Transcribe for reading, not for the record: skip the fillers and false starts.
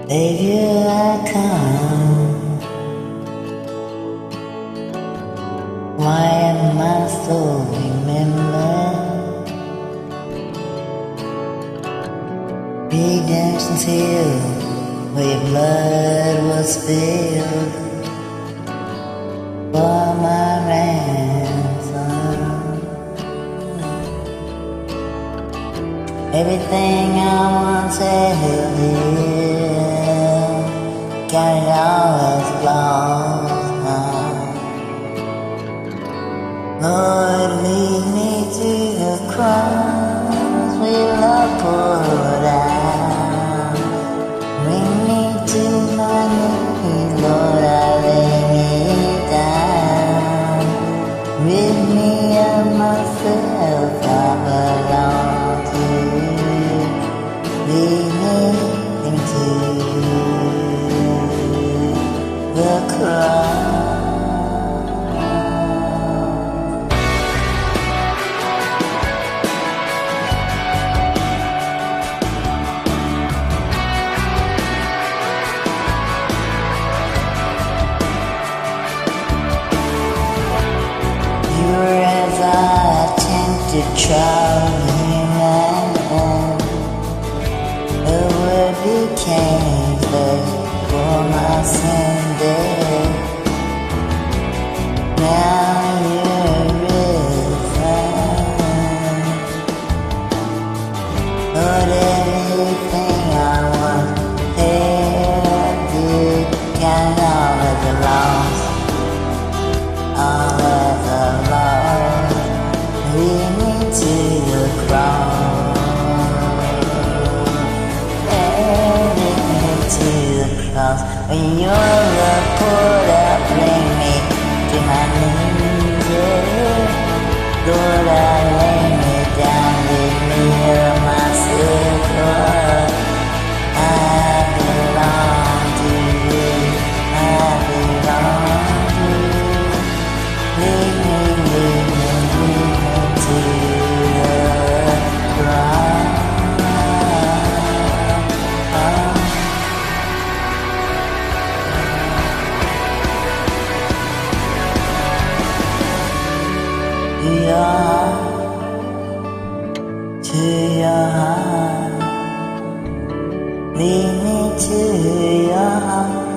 If you come, why am I so remember? Redemption's hill, where your blood was spilled for my ransom. Everything I once held dear, got it all as lost. Lord, lead me to the cross where love poured out. Bring me to my knees, Lord, I lay me down. Rid me of myself, I belong to you. Lead me into the cross. As I attempted traveling land, the word became flesh for my sin dead. Now you're risen, Lord, everything I once held dear, count all as a loss, all as a loss. Lead me to the cross, lead me to the cross. When your love poured out, bring me to my knees, yeah. Lord, I lay me down, rid me of myself, Lord. I belong to you, I belong to you. Lead me to the cross. To your heart, lead me to your heart.